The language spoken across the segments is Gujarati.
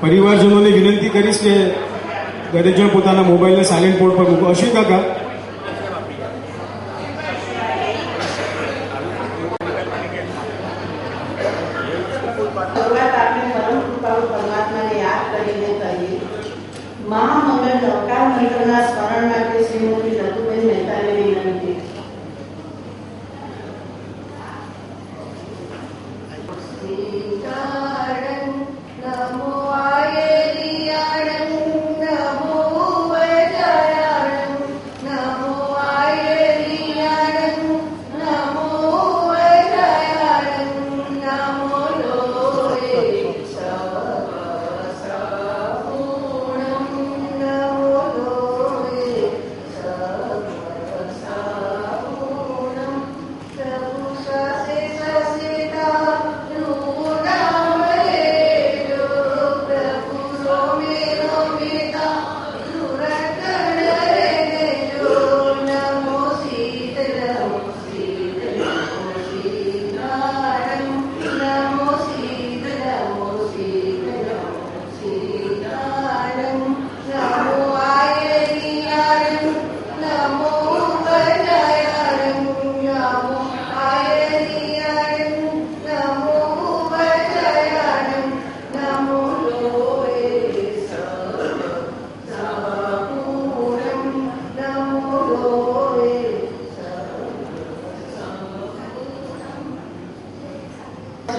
પરિવારજનોને વિનંતી કરીશ કે દરેક જણ પોતાના મોબાઈલને સાયલેન્ટ મોડ પર મૂકો. અશ્વિન કાકા, પરમાત્માને યાદ કરીને કહીએ. મહામંગળ નૌકા મંડળના સ્મરણ માટે શ્રીમતી લતુબેન મહેતાને વિનંતી.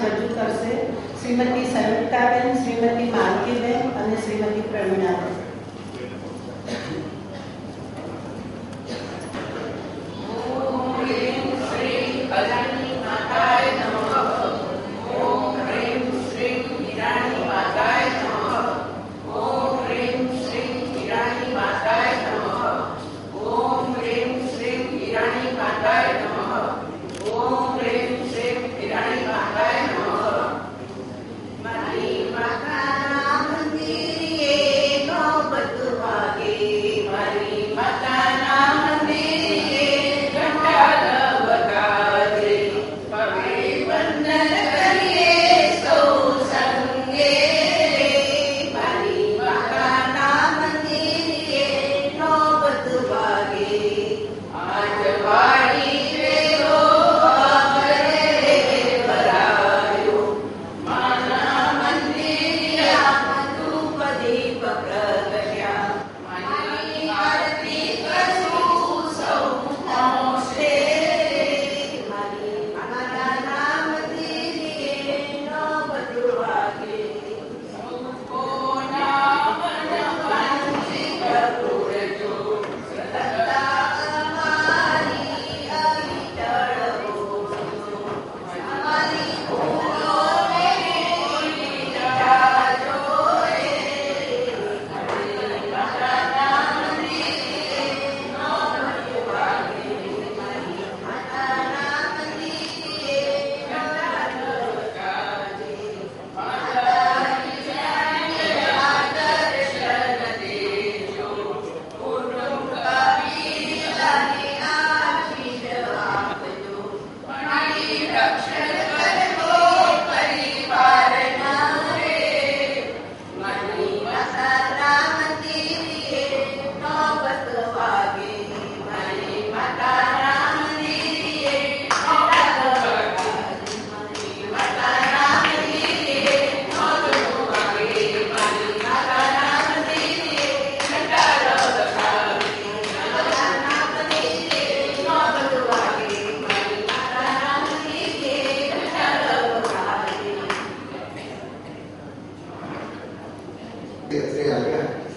રજૂ કરશે શ્રીમતી સંયુક્તાબેન, શ્રીમતી માલતીબેન અને શ્રીમતી પ્રવીણાબેન.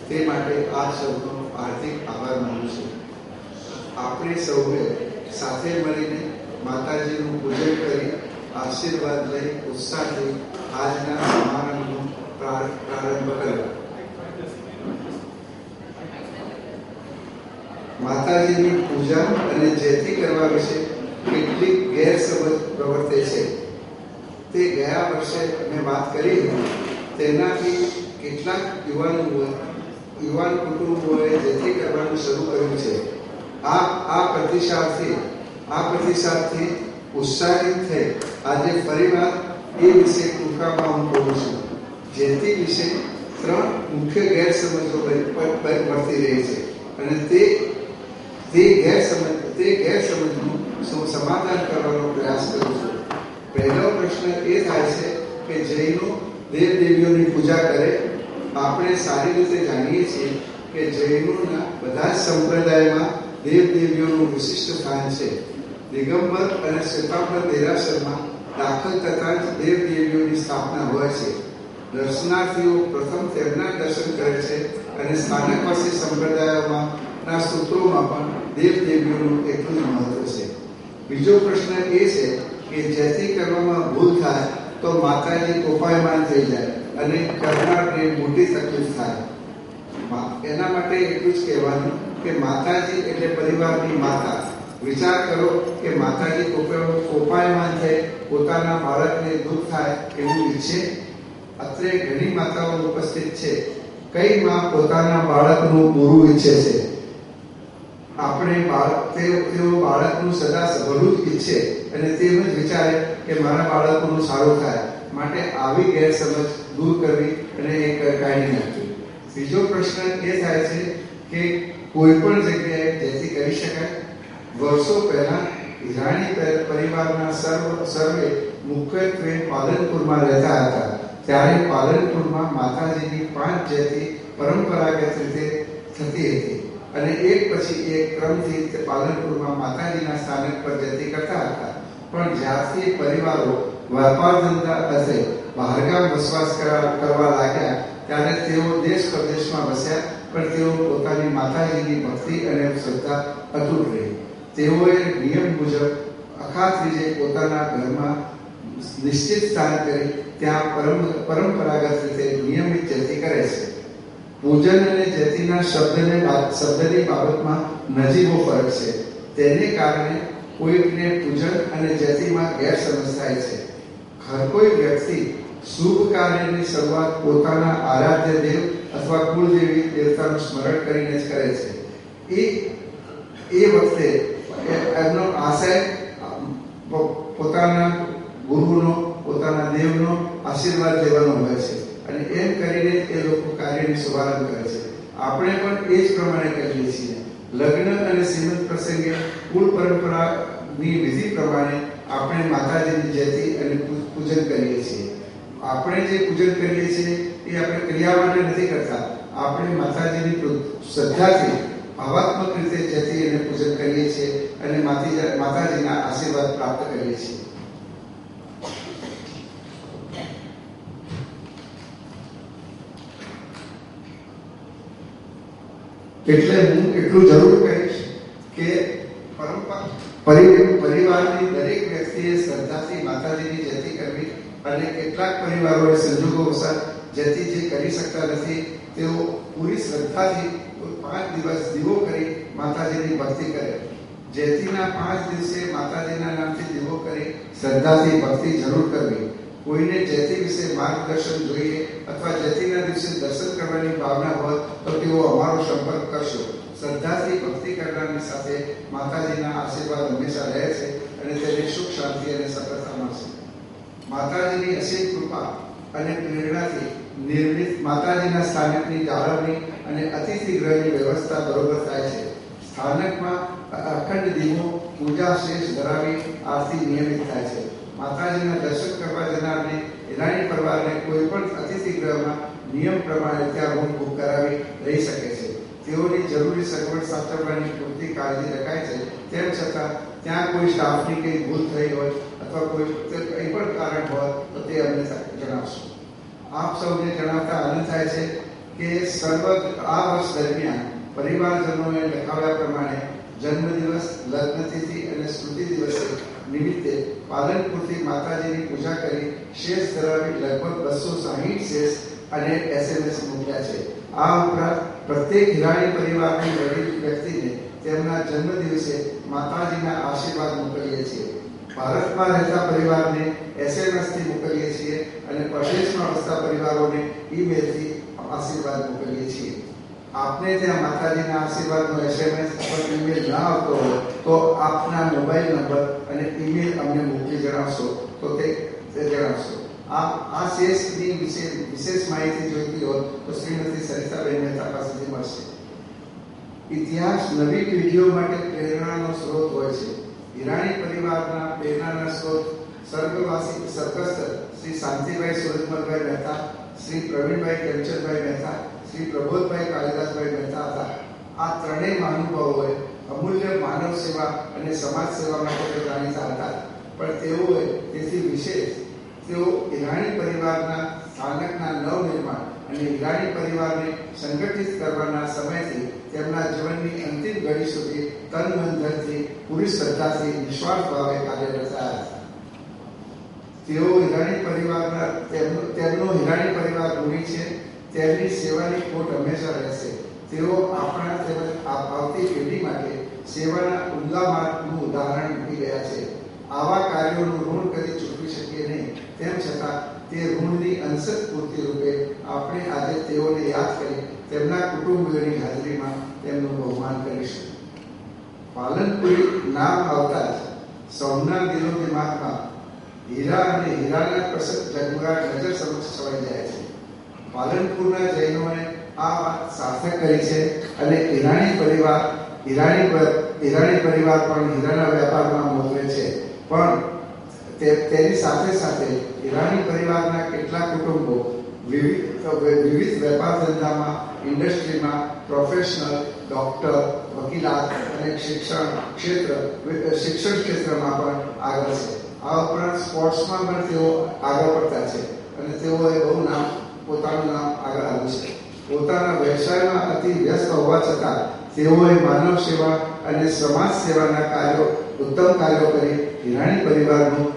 તે માટે આ સૌનો હાર્દિક આભાર માનું છું. આપણે સૌએ સાથે મળીને માતાજીનું પૂજન કરી આશીર્વાદ લઈ ઉત્સાહથી આજના સમારંભનો પ્રારંભ કર્યો. માતાજીની પૂજા અને જયંતી કરવા વિશે કેટલીક ગેરસમજ પ્રવર્તે છે. તે ગયા વર્ષે મેં વાત કરી હતી. તેનાથી કેટલાક યુવાન કુટુંબોએ જેથી કરવાનું શરૂ કર્યું છે. આ પ્રતિસાદથી ઉત્સાહિત થઈ આજે ફરીવાર એ વિશે ટૂંકામાં હું બોલું છું. જેથી વિશે ત્રણ મુખ્ય ગેરસમજો વર્તી રહી છે અને તે ગેરસમજનું સમાધાન કરવાનો પ્રયાસ કરું છું. પહેલો પ્રશ્ન એ થાય છે કે જૈનો દેવદેવીઓની પૂજા કરે. આપણે સારી રીતે જાણીએ છીએ કે જૈનોના બધા જ સંપ્રદાયમાં દેવદેવીઓનું વિશિષ્ટ સ્થાન છે. દિગંબર અને શ્વેતાંબર દેરાસરમાં દાખલ થતાં જ દેવદેવીઓની સ્થાપના હોય છે. દર્શનાર્થીઓ પ્રથમ તેમના દર્શન કરે છે અને સ્થાનકવાસી સંપ્રદાયોમાં ના સૂત્રોમાં પણ દેવદેવીઓનું એટલું જ મહત્વ છે. બીજો પ્રશ્ન એ છે કે જેથી કરવામાં ભૂલ થાય તો માતાજી કોપાયમાન થઈ જાય અને કરનારને મોટી તકલીફ થાય. એના માટે એટલું જ કહેવાનું કે માતાજી એટલે પરિવારની માતા. વિચાર કરો કે માતાજી કોપાયમાન થઈ પોતાના બાળકને દુઃખ થાય એવું ઈચ્છે? અત્રે ઘણી માતાઓ ઉપસ્થિત છે. કઈ માં પોતાના બાળકનું બુરું ઈચ્છે છે? તેઓ બાળકનું સદા ભલું જ ઈચ્છે અને તેમ જ વિચારે કે મારા બાળકોનું સારું થાય. માટે આવી ગેરસમજ દૂર કરવી અને એ કાઢી નાખવી. બીજો પ્રશ્ન એ થાય છે કે કોઈ પણ જગ્યાએ જેથી કરી શકાય. વર્ષો પહેલા ઈરાની પરિવારના સર્વે મુખ્યત્વે પાલનપુરમાં રહેતા હતા. ત્યારે પાલનપુરમાં માતાજીની 5 જેથી પરંપરાગત રીતે થતી હતી અને એક પછી એક ક્રમથી પાલનપુરમાં માતાજીના સ્થાનક પર જતી કરતા હતા. પણ જ્યારથી પરિવારો વેપાર ધંધા અર્થે બહારગામ વસવાસ કરવા લાગ્યા ત્યારે તેઓ દેશ પ્રદેશમાં વસ્યા, પણ તેઓ પોતાની માતાજીની ભક્તિ અને શ્રદ્ધા અતૂટ રહી. તેઓએ નિયમ મુજબ અખાત્રીજે પોતાના ઘરમાં નિશ્ચિત સ્થાન કરી ત્યાં પરંપરાગત રીતે નિયમિત જતી કરે છે. પૂજન અને જતીના શબ્દની બાબતમાં નજીવો ફરક છે. તેને કારણે કોઈકને પૂજન અને જતીમાં ગેરસમજ થાય છે. હર કોઈ વ્યક્તિ શુભ કાર્યની શરૂઆત પોતાના આરાધ્ય દેવ અથવા કુળદેવી દેવતાનું સ્મરણ કરીને જ કરે છે. એ વખતે એમનો આશય પોતાના ગુરુનો, પોતાના દેવનો આશીર્વાદ લેવાનો હોય છે અને એમ કરીને એ લોકો કાર્યની શુભારંભ કરે છે. આપણે પણ એ જ પ્રમાણે કરીએ છીએ. લગ્ન અને શ્રીમંત પ્રસંગે કુળ પરંપરાની વિધિ પ્રમાણે આપણે માતાજીની જયંતી અને પૂજન કરીએ છીએ. આપણે જે પૂજન કરીએ છીએ એ આપણે ક્રિયા માટે નથી કરતા. આપણે માતાજીની શ્રદ્ધાથી ભાવાત્મક રીતે જયંતી અને પૂજન કરીએ છીએ અને માતાજીના આશીર્વાદ પ્રાપ્ત કરીએ છીએ. એટલે હું એટલું જરૂર કહીશ કે પરિવારની દરેક વ્યક્તિએ શ્રદ્ધાથી માતાજીની જયંતી કરવી અને કેટલાક પરિવારોએ સંજોગોવશાત જયંતી જે કરી શકતા નથી તેઓ પૂરી શ્રદ્ધાથી 5 દિવસ દીવો કરી માતાજીની ભક્તિ કરે. જયંતીના 5 દિવસે માતાજીના નામથી દીવો કરી શ્રદ્ધાથી ભક્તિ જરૂર કરવી. કોઈને જયંતી વિશે માર્ગદર્શન જોઈએ અથવા જયંતીના દિવસે દર્શન કરવાની ભાવના હોય તો તેઓ અમારો સંપર્ક કરશો. શ્રદ્ધાથી ભક્તિ કરનારની સાથે માતાજીના આશીર્વાદ હંમેશા રહે છે અને તેને સુખ, શાંતિ અને સફળતા મળશે. માતાજીની અસીમ કૃપા અને પ્રેરણાથી નિર્મિત માતાજીના સ્થાનકની જાળવણી અને અતિથિ ગૃહની વ્યવસ્થા બરોબર થાય છે. સ્થાનકમાં અખંડ દીવો પૂજા શેષ ધરાવી આરતી નિયમિત થાય છે. માતાજીના દર્શન કરવા જનારને ઈરાની પરિવારને કોઈ પણ અતિથિ ગૃહમાં નિયમ પ્રમાણે ત્યાં રૂમ બુક કરાવી રહી શકે છે. તેઓની જરૂરી સગવડ સાચવવાની પૂરતી કાળજી રખાય છે. તેમ છતાં ત્યાં કોઈ સ્ટાફની કંઈ ભૂલ થઈ હોય અથવા કોઈ કંઈ પણ કારણ હોય તો તે અમને જણાવશો. આપ સૌને જણાવતા આનંદ થાય છે કે આ વર્ષ દરમિયાન પરિવારજનોએ લખાવ્યા પ્રમાણે જન્મદિવસ, લગ્નતિથિ અને સ્મૃતિ દિવસે નિમિત્તે પાલનપુરથી માતાજીની પૂજા કરી શેષ ધરાવી લગભગ 260 શેષ અને SMS મોકલ્યા છે. આ ઉપરાંત પ્રત્યેક હિરાણી પરિવારની વડીલ વ્યક્તિને તેમના જન્મદિવસે માતાજીના આશીર્વાદ મોકલીએ છીએ. ભારતમાં રહેતા પરિવારને SMS થી મોકલીએ છીએ અને પરદેશમાં વસતા પરિવારોને ઈમેલથી આશીર્વાદ મોકલીએ છીએ. આપને ત્યાં માતાજીના આશીર્વાદનો SMS અથવા ઈમેલ ન આવતો હોય તો આપના મોબાઈલ નંબર અને ઈમેલ અમને મોકલી જણાવશો તો તે જણાવશો. આ શેષની વિશેષ માહિતી જોઈતી હોય તો શ્રીમતી સરિતાબેન મહેતા પાસેથી મળશે. ઇતિહાસ નવી પેઢીઓ માટે પ્રેરણાનો સ્ત્રોત હોય છે. હિરાણી પરિવારના પ્રેરણાના સ્ત્રોત સ્વર્ગવાસી સર્કસ્થ શ્રી શાંતિભાઈ સુરજમલભાઈ મહેતા, શ્રી પ્રવીણભાઈ કેમચંદભાઈ મહેતા, શ્રી પ્રબોધભાઈ કાલિદાસભાઈ મહેતા હતા. આ ત્રણેય મહાનુભાવોએ અમૂલ્ય માનવ સેવા અને સમાજ સેવા માટે જાણીતા હતા. પણ તેઓએ તેથી વિશેષ તેઓ હિરાણી પરિવારના સ્થાનકના નવનિર્માણ અને હિરાણી પરિવારને સંગઠિત કરવાના સમયથી તેમના જીવનની અંતિમ ઘડી સુધી તન મન ધનથી પૂરી શ્રદ્ધાથી નિસ્વાર્થ ભાવે કાર્યરત રહ્યા હતા. તેઓ હિરાણી પરિવારના તેમનો હિરાણી પરિવાર ઋણી છે. તેમની સેવાની ખોટ હંમેશા રહેશે. તેઓ આપણા તેમજ આવતી પેઢી માટે સેવાના ઉમદા માર્ગનું ઉદાહરણ મૂકી ગયા છે. આવા કાર્યોનું ઋણ કદી ચૂકવી શકીએ નહીં. તેમ છતાં તે ઋણની અંશત પૂર્તિ રૂપે આપણે આજે તેઓને યાદ કરી તેમના કુટુંબીઓની હાજરીમાં તેમનું બહુમાન કરીશું. પાલનપુરી નામ આવતા જ સૌના દિલો દિમાગમાં હીરા અને હીરાના પ્રસંગ ઝગમગાટ નજર સમક્ષ છવાઈ જાય છે. પાલનપુરના જૈનોએ આ વાત સાર્થક કરી છે અને હિરાણી પરિવાર પણ હીરાના વેપારમાં મોકલે છે. પણ તેની સાથે સાથે હિરાણી પરિવારના કેટલાક કુટુંબો વિવિધ વેપાર ધંધામાં, ઇન્ડસ્ટ્રીમાં પ્રોફેશનલ, ડોક્ટર, વકીલાત અને શિક્ષણ ક્ષેત્રમાં પણ આગળ છે. આ ઉપરાંત સ્પોર્ટ્સમાં પણ તેઓ આગળ પડતા છે અને તેઓએ પોતાનું નામ આગળ આવ્યું છે. પોતાના વ્યવસાયમાં અતિ વ્યસ્ત હોવા છતાં તેઓએ માનવ સેવા અને સમાજ સેવાના ઉત્તમ કાર્યો કરી હિરાણી પરિવારનું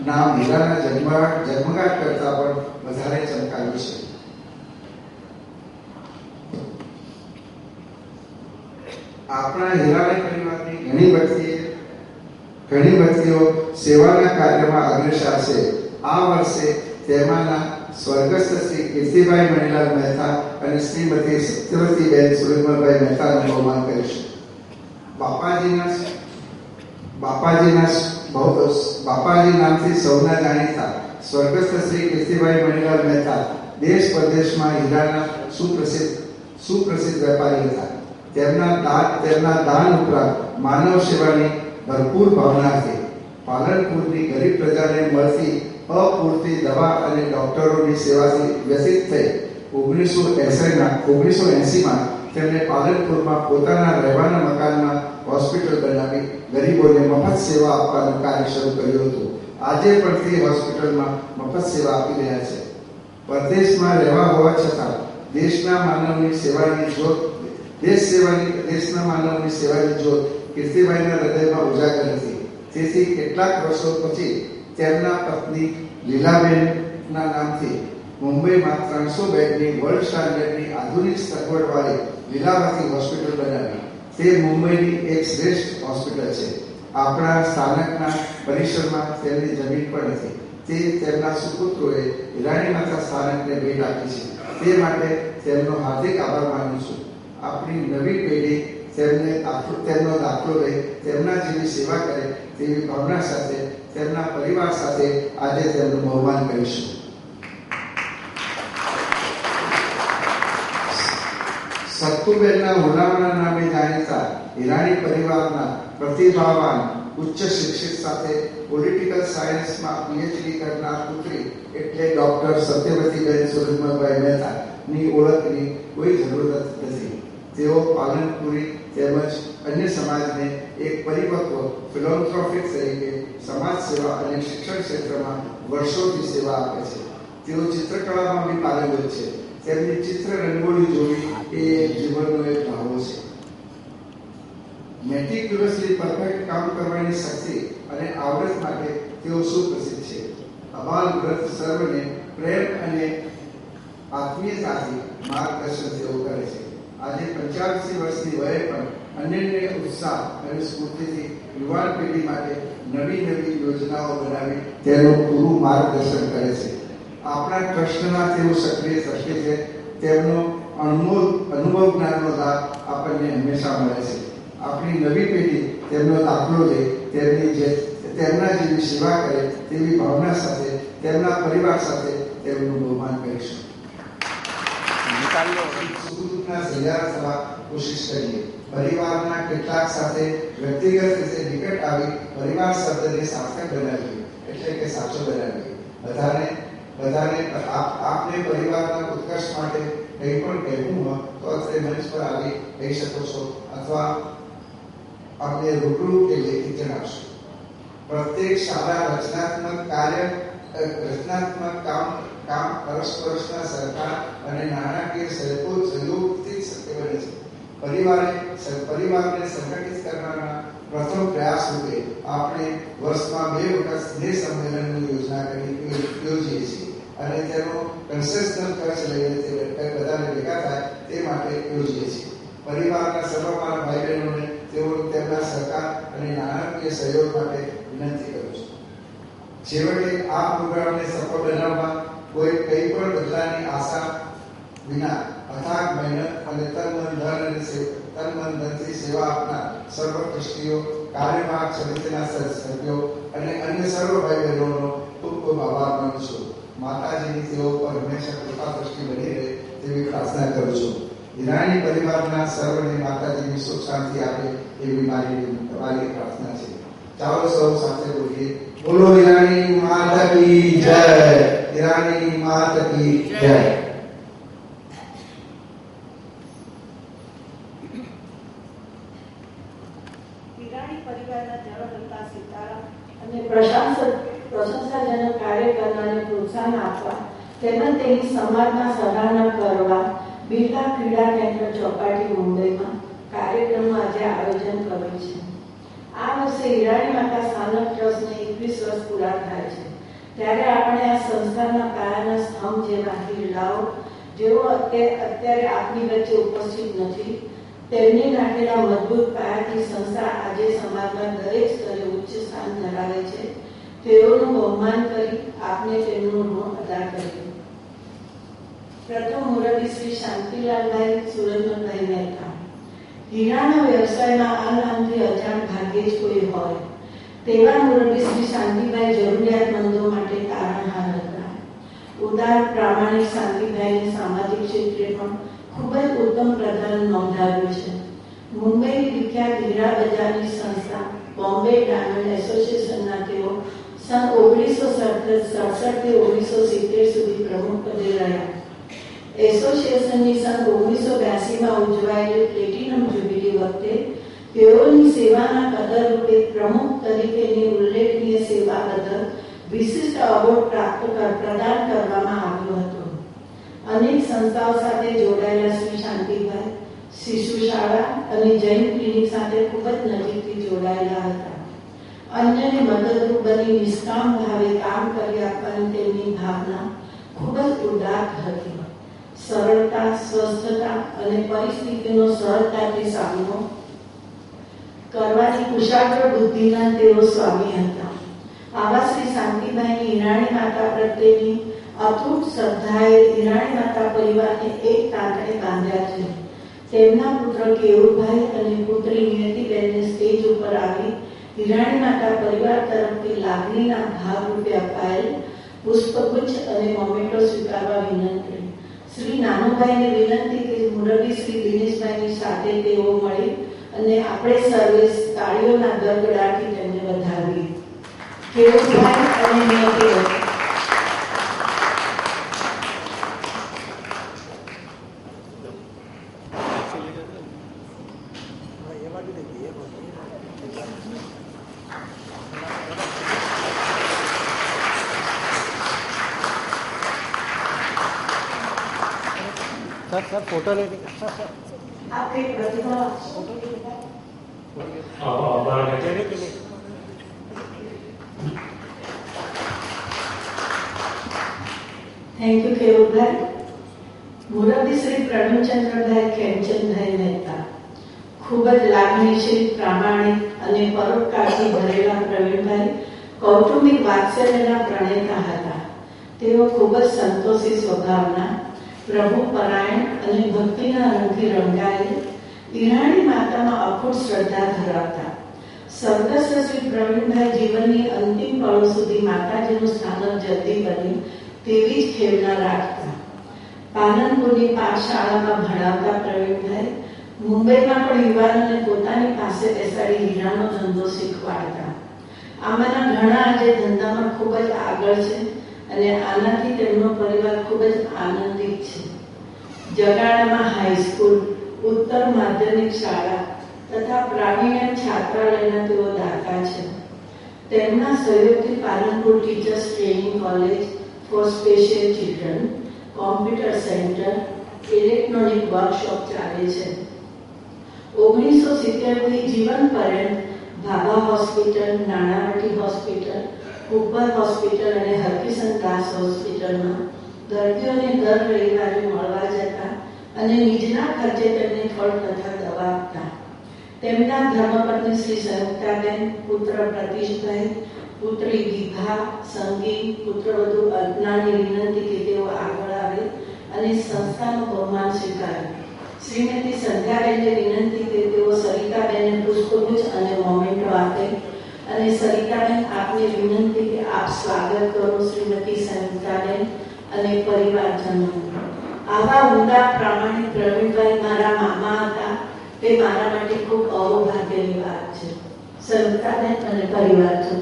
નામ હીરાના ઝગમગાટ કરતા પણ વધારે ચમકાવ્યું છે. આપણા હિરાણી પરિવારની ઘણી વ્યક્તિઓ સેવાના કાર્યમાં અગ્રેસર છે. આ વર્ષે તેમાંના સ્વર્ગસ્થ શ્રી કીર્તિભાઈ મણીલાલ મહેતા અને શ્રીમતી સત્યવતીબેન સુરેન્દ્રભાઈ મહેતાનું બહુમાન કરીશું. બાપાજી નામથી સૌના જાણીતા સ્વર્ગસ્થ શ્રી કીર્તિભાઈ મણીલાલ મહેતા દેશ પરદેશમાં હીરાના સુપ્રસિદ્ધ વેપારી હતા. તેમના દાન ઉપરાંત માનવ સેવાની ભરપૂર ભાવના હતી. પાલનપુરની ગરીબ પ્રજાને મળતી અપૂરતી દવા અને ડોક્ટરોની સેવાથી વ્યથિત થઈ 1980માં તેમણે પાલનપુરમાં પોતાના રહેવાના મકાનમાં હોસ્પિટલ બનાવી ગરીબોને મફત સેવા આપવાનું કાર્ય શરૂ કર્યું હતું. આજે પણ તે હોસ્પિટલમાં મફત સેવા આપી રહ્યા છે. પરદેશમાં રહેવા હોવા છતાં દેશના માનવની સેવાની જ્યોત કીર્તિભાઈના હૃદયમાં ઉજાગર હતી. તેથી કેટલાક વર્ષો પછી તેમના પત્ની લીલાબેનના નામથી મુંબઈમાં 300 બેડની વર્લ્ડ સ્ટાન્ડર્ડની આધુનિક સગવડવાળી લીલાવતી હોસ્પિટલ બનાવી. તે મુંબઈની એક શ્રેષ્ઠ હોસ્પિટલ છે. આપણા સ્થાનકના પરિસરમાં તેમની જમીન પણ હતી. તે તેમના સુપુત્રોએ હિરાણી માતા સ્થાનકને ભેટ આપી છે. તે માટે તેમનો હાર્દિક આભાર માનું છું. આપણી નવી પેઢી તેમનો દાખલો લઈ તેમના જેવી સેવા કરે તેવી ભાવના સાથે તેમના પરિવાર સાથે આજે તેમનું બહુમાન કરીશું. સત્તુબેનના હુલામણા નામે જાણીતા હિરાણી પરિવારના પ્રતિભાવાન ઉચ્ચ શિક્ષિત સાથે પોલિટિકલ સાયન્સમાં પીએચડી કરનાર પુત્રી એટલે ડોક્ટર સત્યવતીબેન સુરેન્દ્રભાઈ મહેતાની ઓળખની કોઈ જરૂરત નથી. તેઓ પાલનપુરી તેમજ અન્ય સમાજને એક પરિપક્વ ફિલોન્થ્રોપિક તરીકે સમાજ સેવા અને શિક્ષણ ક્ષેત્રમાં વર્ષોથી સેવા આપે છે. તેઓ ચિત્રકળામાં બી પારંગત છે. તેમની ચિત્ર રંગોળી જોવી એ જીવનનો એક ભાવો છે. મેટિક્યુલસલી પરફેક્ટ કામ કરવાની શક્તિ અને આવડત માટે તેઓ સુપ્રસિદ્ધ છે. અબાલ વ્રત સર્વને પ્રેમ અને આત્મીયતાથી માર્ગદર્શન તેઓ કરે છે. આજે 85 વર્ષની વયે પણ અન્યને ઉત્સાહ અને સ્ફૂર્તિથી યુવાન પેઢી માટે નવી યોજનાઓ બનાવી તેનું પૂરું માર્ગદર્શન કરે છે. આપણા ટ્રસ્ટના તેઓ સક્રિય ટ્રસ્ટી છે. તેમનો અનુભવ જ્ઞાનનો લાભ આપણને હંમેશા મળે છે. આપણી નવી પેઢી તેમનો દાખલો લે તેમના જેવી સેવા કરે તેવી ભાવના સાથે તેમના પરિવાર સાથે તેમનું બહુમાન કરીશું. સુખ-દુઃખના સહિયારા થવા કોશિશ કરીએ. પરિવારના કેટલાક સાથે વ્યક્તિગત રીતે નિકટ આવી પરિવાર શબ્દને સાર્થક બનાવીએ, એટલે કે સાચો બનાવીએ. બધાને આપને પરિવારના ઉત્કર્ષ માટે કંઈ પણ કહેવું હોય તો અત્રે મંચ પર આવી કહી શકો છો, અથવા આપણે રૂબરૂ કે લેખિત જણાવશો. પ્રત્યેક શાળા રચનાત્મક કામ પરસ્પરના સહકાર અને નાણાકીય સહયોગથી જ શક્ય બને છે. પરિવારને સંગઠિત કરવાના પ્રથમ પ્રયાસ રૂપે આપણે વર્ષમાં 2 વખત સ્નેહ સંમેલનની યોજના યોજીએ છીએ અને તેનો કન્સેશનલ ખર્ચ લઈને તે બધાને ભેગા થાય તે માટે યોજીએ છીએ. પરિવારના સર્વ મારા ભાઈ બહેનોને તેઓ તેમના સહકાર અને નાણાકીય સહયોગ માટે વિનંતી કરું છું. છેવટે આ પ્રોગ્રામને સફળ બનાવવા કંઈ પણ બદલાની આશા વિના અથાગ મહેનત અને તન મન ધનથી સેવા આપનાર સર્વ ટ્રસ્ટીઓ, કાર્યવાહક સમિતિના સભ્યો અને અન્ય સર્વ ભાઈ બહેનોનો ખૂબ ખૂબ આભાર માનું છું. માતાજીની તેઓ પર હંમેશા કૃપા દ્રષ્ટિ બની રહે તેવી પ્રાર્થના કરું છું. હિરાણી પરિવારના સર્વને માતાજીની સુખ શાંતિ આપે એવી મારી પ્રાર્થના છે. ચાલો સૌ સાથે બોલીએ, બોલો હિરાણી માતા કી જય, હિરાણી માતા કી જય. હિરાણી પરિવારના જળહંતા સીતારામ અને પ્રશંસાજનક કાર્ય કરનારને પ્રોત્સાહન આપવા તેમજ તેની સમાજમાં સરાહના કરવા બિરલા ક્રીડા કેન્દ્ર ચોપાટી મુંબઈમાં કાર્યક્રમનું આજે આયોજન કર્યું છે. આ વર્ષે હિરાણી માતા સ્થાનક ટ્રસ્ટને 21 વર્ષ પૂરા થાય છે, ત્યારે આપણે આ સંસ્થાના પાયાના સ્તંભ જેવા હિરલાઓ જેઓ અત્યારે આપની વચ્ચે ઉપસ્થિત નથી, તેમની નાખેલા મજબૂત પાયાથી સંસ્થા આજે સમાજમાં દરેક સ્તરે ઉચ્ચ સ્થાન ધરાવે છે. તેઓનું બહુમાન કરી આપને તેમનું ઋણ અદા કરીએ. પ્રથમ મુરબ્બી શ્રી શાંતિલાલભાઈ સુરેન્દ્રભાઈ મહેતા. હીરાના વ્યવસાયમાં આ નામથી અજાણ ભાગ્યે જ કોઈ હોય તેવા મુરબ્બી શ્રી શાંતિભાઈ જરૂરિયાતમંદો માટે તારણહાર હતા. ઉદાર પ્રામાણિક શાંતિભાઈને સામાજિક ક્ષેત્રે પણ ખૂબ જ ઉત્તમ પ્રદાન નોંધાવ્યું છે. મુંબઈની વિખ્યાત હીરા બજારની સંસ્થા બોમ્બે ડાયમંડ એસોસિએશનના તેઓ સન 1967 થી 1970 સુધી પ્રમુખ પદે રહ્યા. એસોસિએશનની સન 1982માં ઉજવાયેલી પ્લેટિનમ જ્યુબિલી વખતે તેઓની સેવાના કદર રૂપે પ્રમુખ તરીકેની ઉલ્લેખનીય સેવા બદલ વિશિષ્ટ એવોર્ડ પ્રદાન કરવામાં આવ્યો હતો. અનેક સંસ્થાઓ સાથે જોડાયેલા શ્રી શાંતિભાઈ શિશુ શાળા અને જૈન ક્લિનિક સાથે ખૂબ જ નજીકથી જોડાયેલા હતા. અન્યને મદદરૂપ બની નિષ્કામ ભાવે કામ કરી આપવાની તેમની ભાવના ખૂબ જ ઉદાત્ત હતી. સરળતા, સ્વસ્થતા અને પરિસ્થિતિનો સરળતાથી સામનો કરવાની કુશાગ્ર બુદ્ધિના તેઓ સ્વામી હતા. આવા શ્રી શાંતિભાઈની હિરાણી માતા પ્રત્યેની અતૂટ શ્રદ્ધાએ હિરાણી માતા પરિવારને એક તાંતણે બાંધ્યા છે. તેમના પુત્ર કેવુરભાઈ અને પુત્રી નિયતિબેનને સ્ટેજ ઉપર આવી હિરાણી માતા પરિવાર તરફથી લાગણીના ભાગરૂપે અપાયેલ પુષ્પગુચ્છ અને મોમેન્ટો સ્વીકારવા વિનંતી. શ્રી નાનુભાઈને વિનંતી કે મુરબ્બી શ્રી દિનેશભાઈની સાથે તેઓ મળી અને આપણે સર્વે તાળીઓના ગડગડાટથી તેમને વધાવીએ. કેવુરભાઈ અને નિયતિબેન. सर फोटो ले आपकी प्रतिभा थैंक यू केवलभाई. મુરબ્બી શ્રી પ્રવીણચંદ્રભાઈ ખેમચંદભાઈ મહેતા. ખૂબ જ લાગણીશીલ, પ્રામાણિક અને પરોપકારથી ભરેલા પ્રવીણભાઈ કૌટુંબિક વાત્સલ્યના પ્રણેતા હતા. તેઓ ખૂબ જ સંતોષી સ્વભાવના, પ્રભુ પરાયણ અને ભક્તિના રંગથી રંગાયેલ હિરાણી માતામાં અખૂટ શ્રદ્ધા ધરાવતા. સ્વર્ગસ્થ શ્રી પ્રવીણભાઈ જીવનની અંતિમ પળો સુધી માતાજીનું સ્થાનક જલ્દી બન્યું તેવી જ ખેવના રાખતા. પાલનપુરની પાઠશાળામાં ભણાવતા પ્રવીણભાઈ મુંબઈમાં પણ યુવાનોને પોતાની પાસે બેસાડી હીરાનો ધંધો શીખવાડતા. આમાંના ઘણા આજે ધંધામાં ખૂબ જ આગળ છે અને આનાથી તેમનો પરિવાર ખૂબ જ આનંદિત છે. જગાડામાં હાઈસ્કૂલ, ઉત્તર માધ્યમિક શાળા તથા પ્રાવીણ્ય છાત્રાલયના તેઓ દાતા છે. તેમના સહયોગથી Palanpur teachers training college for special children, computer centre, electronic workshop ચાલે છે. 1970થી જીવન પર્યંત Bhabha hospital, Nanavati hospital, Cooper hospital અને હરકિશન દાસ હોસ્પિટલમાં દર્દીઓને દર રવિવારે મળવા જતા અને નિજના ખર્ચે તેમને ફળ તથા દવા આપતા. તેમના ધર્મપત્ની શ્રી સંયુક્તાબેન, પુત્ર પ્રતિશભાઈ, પુત્રી વિભા, સંગીત, પુત્રવધુ અજ્ઞાની વિનંતીથી તેઓ આગળ આવે અને સંસ્થાનું બહુમાન સ્વીકારે. શ્રીમતી સંધ્યાબેનને વિનંતી કે તેઓ સરિતાબેનને પુષ્પગુચ્છ અને મોમેન્ટો આપે અને સરિતાબેન આપને વિનંતી કે આપ સ્વાગત કરો શ્રીમતી સંયુક્તાબેન અને પરિવારજનો. આવા ઊંડા પ્રામાણિક પ્રવીણભાઈ મારા મામા હતા તે મારા માટે ખૂબ અહોભાગ્યની વાત છે. સંયુક્તાબેન અને પરિવારજનો.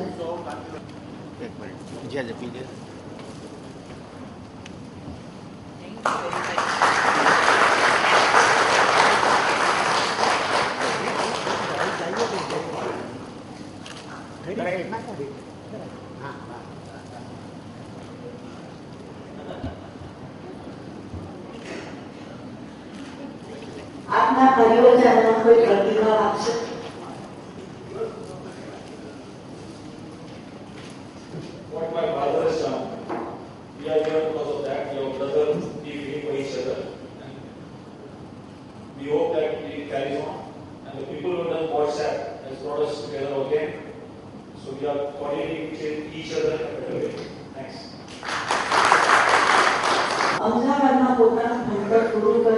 આપના પરિવારજનો કોઈ પ્રતિભાવ આપશે? What my father has done, we are here because of that. Your brother, we feel for each other. And we hope that it carries on. And the people who have done WhatsApp has brought us together again. So we are coordinating each other in a better way. Thanks. અમદાવાદમાં પોતાનું ભણતર પૂરું કરી